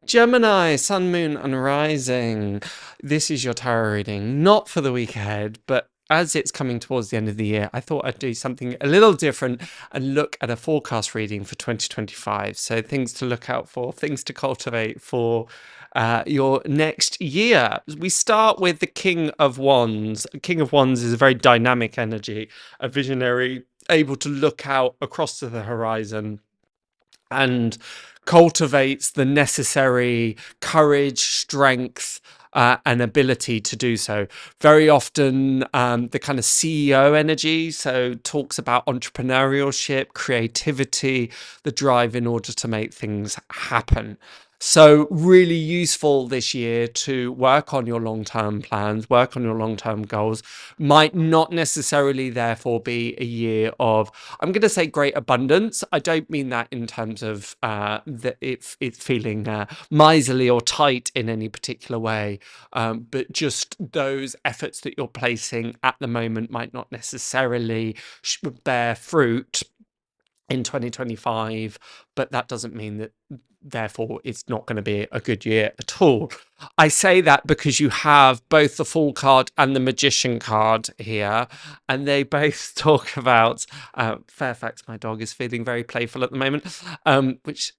Gemini, Sun, Moon, and Rising. This is your tarot reading, not for the week ahead, but as it's coming towards the end of the year, I thought I'd do something a little different and look at a forecast reading for 2025. So, things to look out for, things to cultivate for your next year. We start with the King of Wands. King of Wands is a very dynamic energy, a visionary, able to look out across to the horizon and cultivates the necessary courage, strength, and ability to do so. Very often, the kind of CEO energy, so talks about entrepreneurship, creativity, the drive in order to make things happen. So, really useful this year to work on your long term plans, work on your long term goals. Might not necessarily, therefore, be a year of, I'm going to say, great abundance. I don't mean that in terms of that it's feeling miserly or tight in any particular way, but just those efforts that you're placing at the moment might not necessarily bear fruit in 2025, but that doesn't mean that therefore it's not going to be a good year at all. I say that because you have both the Fool card and the Magician card here, and they both talk about Fairfax, my dog, is feeling very playful at the moment, which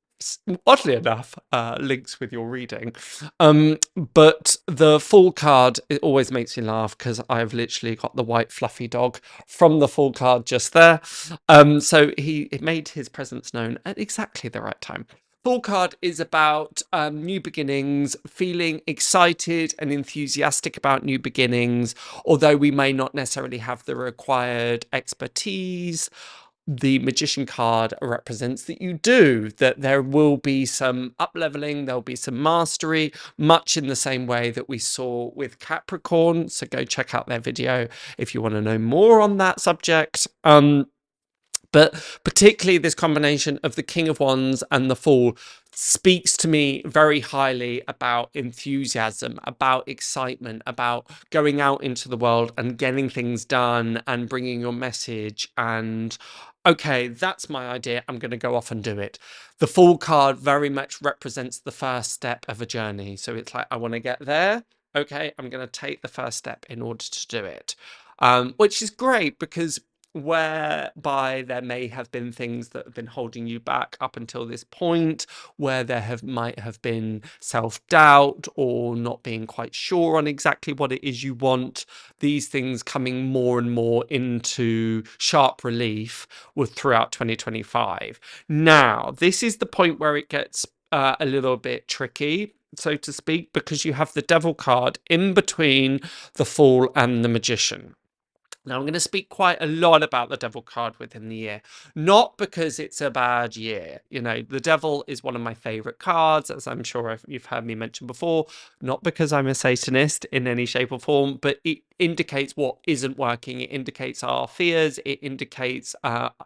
oddly enough links with your reading. But the Fool card, it always makes me laugh because I've literally got the white fluffy dog from the Fool card just there. So he made his presence known at exactly the right time. Fool card is about new beginnings, feeling excited and enthusiastic about new beginnings, although we may not necessarily have the required expertise. The Magician card represents that you do, that there will be some up-leveling, there'll be some mastery, much in the same way that we saw with Capricorn. So go check out their video if you want to know more on that subject. But particularly this combination of the King of Wands and the Fool speaks to me very highly about enthusiasm, about excitement, about going out into the world and getting things done and bringing your message and, okay, that's my idea, I'm going to go off and do it. The Fool card very much represents the first step of a journey. So it's like, I want to get there. Okay, I'm going to take the first step in order to do it. Which is great because whereby there may have been things that have been holding you back up until this point, where there might have been self-doubt or not being quite sure on exactly what it is you want. These things coming more and more into sharp relief throughout 2025. Now, this is the point where it gets a little bit tricky, so to speak, because you have the Devil card in between the Fool and the Magician. Now, I'm going to speak quite a lot about the Devil card within the year, not because it's a bad year. You know, the Devil is one of my favorite cards, as I'm sure you've heard me mention before, not because I'm a Satanist in any shape or form, but it indicates what isn't working. It indicates our fears. It indicates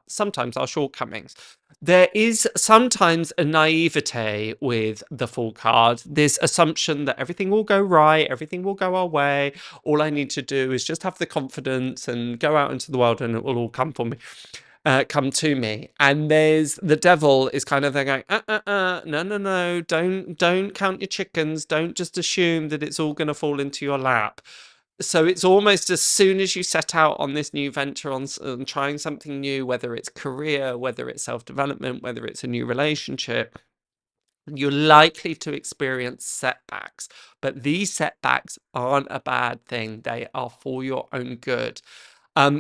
sometimes our shortcomings. There is sometimes a naivete with the Fool card, this assumption that everything will go right, everything will go our way. All I need to do is just have the confidence and go out into the world and it will all come for me. Come to me. And there's the Devil is kind of there going, no, don't count your chickens, don't just assume that it's all going to fall into your lap. So it's almost as soon as you set out on this new venture, on trying something new, whether it's career, whether it's self-development, whether it's a new relationship, you're likely to experience setbacks. But these setbacks aren't a bad thing. They are for your own good.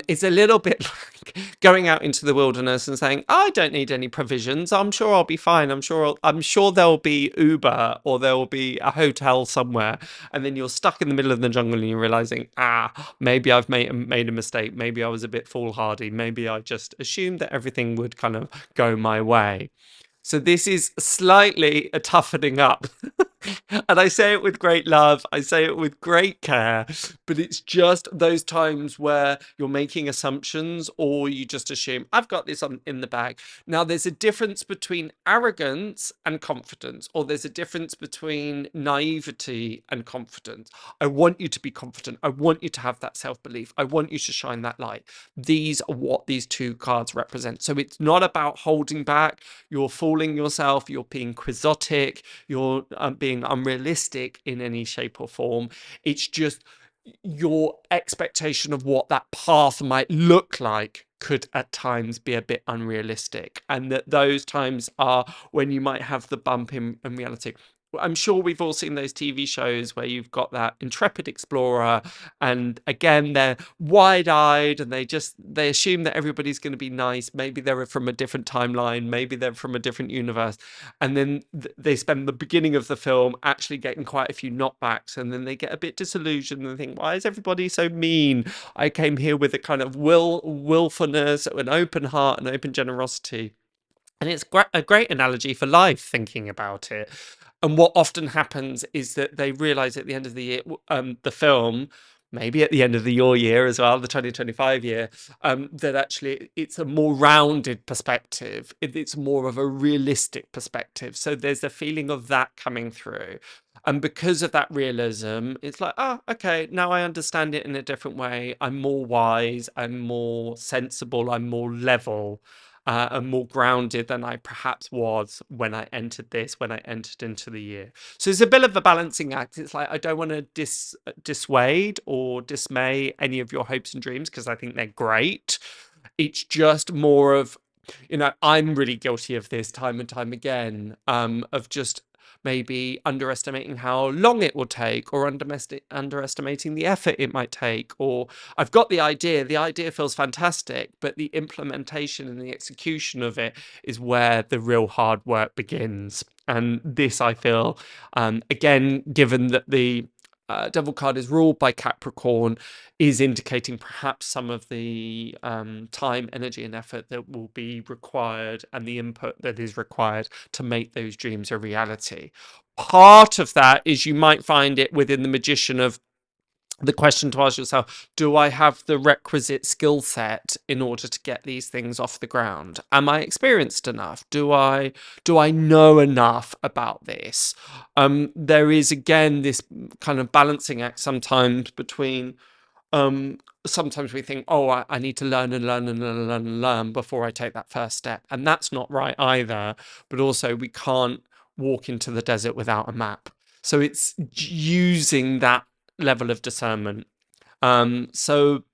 It's a little bit like going out into the wilderness and saying, I don't need any provisions. I'm sure I'll be fine. I'm sure there'll be Uber or there'll be a hotel somewhere. And then you're stuck in the middle of the jungle and you're realizing, maybe I've made a mistake. Maybe I was a bit foolhardy. Maybe I just assumed that everything would kind of go my way. So this is slightly a toughening up And I say it with great love, I say it with great care, but it's just those times where you're making assumptions or you just assume, I've got this in the bag. Now, there's a difference between arrogance and confidence, or there's a difference between naivety and confidence. I want you to be confident. I want you to have that self-belief. I want you to shine that light. These are what these two cards represent. So it's not about holding back. You're fooling yourself. You're being quixotic. You're being unrealistic in any shape or form. It's just your expectation of what that path might look like could at times be a bit unrealistic, and that those times are when you might have the bump in reality. I'm sure we've all seen those TV shows where you've got that intrepid explorer, and again, they're wide-eyed and they assume that everybody's going to be nice. Maybe they're from a different timeline, maybe they're from a different universe, and then they spend the beginning of the film actually getting quite a few knockbacks, and then they get a bit disillusioned and think, why is everybody so mean? I came here with a kind of willfulness, an open heart, and open generosity. And it's a great analogy for life, thinking about it. And what often happens is that they realize at the end of the year, the film, maybe at the end of your year as well, the 2025 year, that actually it's a more rounded perspective. It's more of a realistic perspective. So there's a feeling of that coming through. And because of that realism, it's like, oh, okay, now I understand it in a different way. I'm more wise, I'm more sensible, I'm more level, and more grounded than I perhaps was when I entered when I entered into the year. So it's a bit of a balancing act. It's like, I don't want to dissuade or dismay any of your hopes and dreams, because I think they're great. It's just more of, I'm really guilty of this time and time again, of just maybe underestimating how long it will take, or underestimating the effort it might take. Or I've got the idea feels fantastic, but the implementation and the execution of it is where the real hard work begins. And this, I feel, again, given that the Devil card is ruled by Capricorn, is indicating perhaps some of the time, energy, and effort that will be required, and the input that is required to make those dreams a reality. Part of that is you might find it within the Magician of the question to ask yourself: do I have the requisite skill set in order to get these things off the ground? Am I experienced enough? Do I know enough about this? There is again this kind of balancing act sometimes between, sometimes we think, oh, I need to learn and learn and learn and learn and learn before I take that first step, and that's not right either. But also, we can't walk into the desert without a map. So it's using that level of discernment. So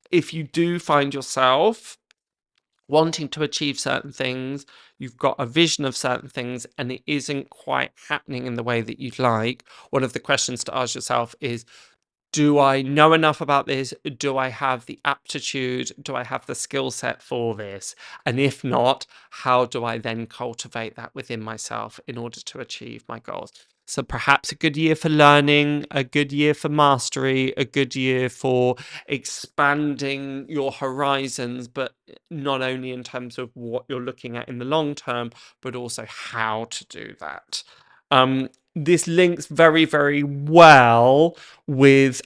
if you do find yourself wanting to achieve certain things, you've got a vision of certain things, and it isn't quite happening in the way that you'd like, one of the questions to ask yourself is, do I know enough about this? Do I have the aptitude? Do I have the skill set for this? And if not, how do I then cultivate that within myself in order to achieve my goals? So perhaps a good year for learning, a good year for mastery, a good year for expanding your horizons, but not only in terms of what you're looking at in the long term, but also how to do that. This links very, very well with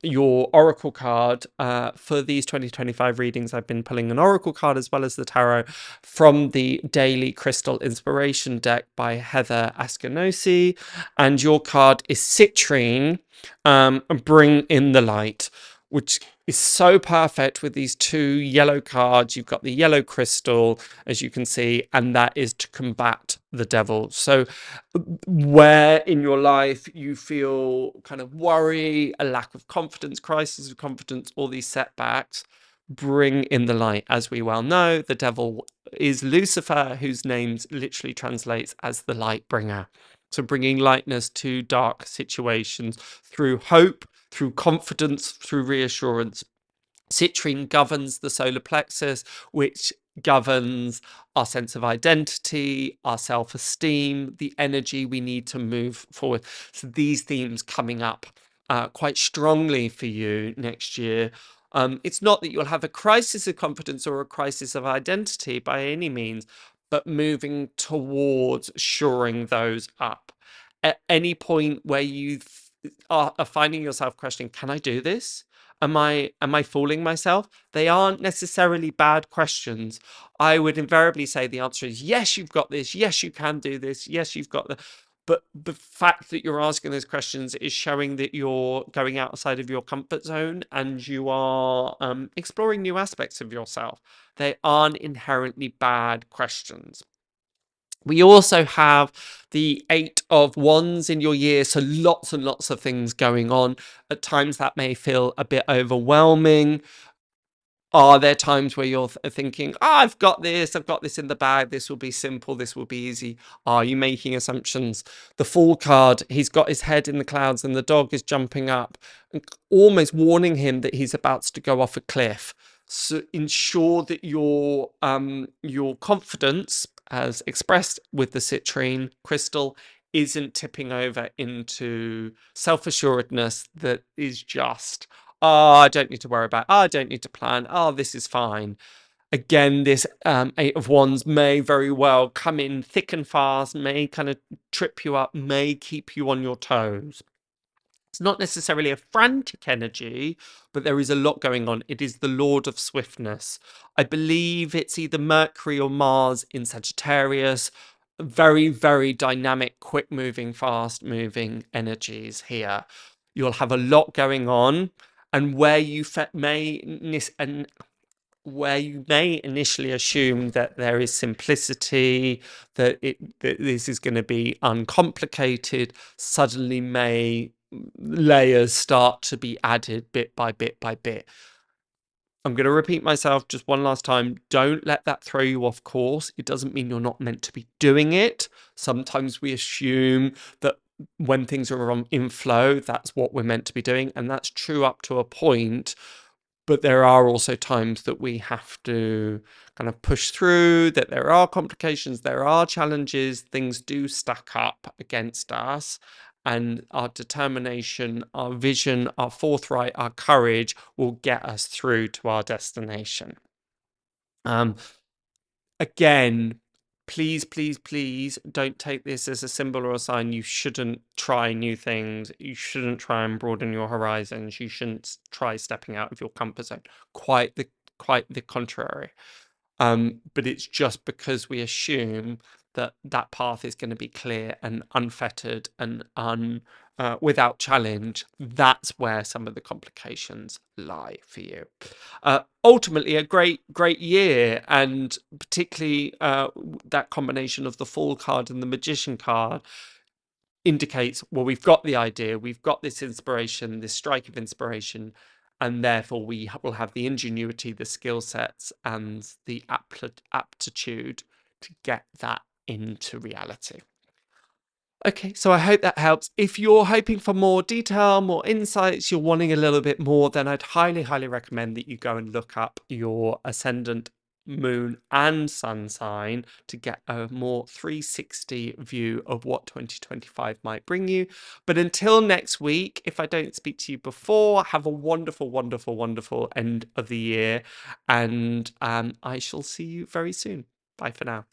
your oracle card. For these 2025 readings, I've been pulling an oracle card as well as the tarot from the Daily Crystal Inspiration deck by Heather Askinosi, and your card is Citrine, Bring in the Light, which is so perfect with these two yellow cards. You've got the yellow crystal, as you can see, and that is to combat the devil. So where in your life you feel kind of worry, a lack of confidence, crisis of confidence, all these setbacks, bring in the light. As we well know, the devil is Lucifer, whose name literally translates as the light bringer. So bringing lightness to dark situations through hope, through confidence, through reassurance. Citrine governs the solar plexus, which governs our sense of identity, our self-esteem, the energy we need to move forward. So these themes coming up quite strongly for you next year. It's not that you'll have a crisis of confidence or a crisis of identity by any means, but moving towards shoring those up. At any point where you are finding yourself questioning, can I do this? Am I fooling myself? They aren't necessarily bad questions. I would invariably say the answer is yes, you've got this. Yes, you can do this. Yes, you've got the. But the fact that you're asking those questions is showing that you're going outside of your comfort zone and you are exploring new aspects of yourself. They aren't inherently bad questions. We also have the Eight of Wands in your year, so lots and lots of things going on. At times that may feel a bit overwhelming. Are there times where you're thinking, oh, I've got this in the bag, this will be simple, this will be easy? Are you making assumptions? The Fool card, he's got his head in the clouds and the dog is jumping up, almost warning him that he's about to go off a cliff. So ensure that your confidence, as expressed with the citrine crystal, isn't tipping over into self-assuredness that is just, oh, I don't need to worry about, oh, I don't need to plan, oh, this is fine. Again, this Eight of Wands may very well come in thick and fast, may kind of trip you up, may keep you on your toes. It's not necessarily a frantic energy, but there is a lot going on. It is the Lord of Swiftness. I believe it's either Mercury or Mars in Sagittarius. Very, very dynamic, quick moving, fast moving energies here. You'll have a lot going on, and where you may initially assume that there is simplicity, that this is going to be uncomplicated, suddenly may layers start to be added bit by bit by bit. I'm going to repeat myself just one last time. Don't let that throw you off course. It doesn't mean you're not meant to be doing it. Sometimes we assume that when things are in flow, that's what we're meant to be doing. And that's true up to a point. But there are also times that we have to kind of push through, that there are complications, there are challenges, things do stack up against us. And our determination, our vision, our forthright, our courage will get us through to our destination. Again, please, please, please don't take this as a symbol or a sign. You shouldn't try new things. You shouldn't try and broaden your horizons. You shouldn't try stepping out of your comfort zone. Quite the contrary. But it's just because we assume that that path is going to be clear and unfettered and without challenge. That's where some of the complications lie for you. Ultimately, a great year, and particularly that combination of the Fool card and the Magician card indicates, well, we've got the idea, we've got this inspiration, this strike of inspiration, and therefore we will have the ingenuity, the skill sets, and the aptitude to get that into reality. Okay, so I hope that helps. If you're hoping for more detail, more insights, you're wanting a little bit more, then I'd highly, highly recommend that you go and look up your ascendant, moon, and sun sign to get a more 360 view of what 2025 might bring you. But until next week, if I don't speak to you before, have a wonderful, wonderful, wonderful end of the year, and I shall see you very soon. Bye for now.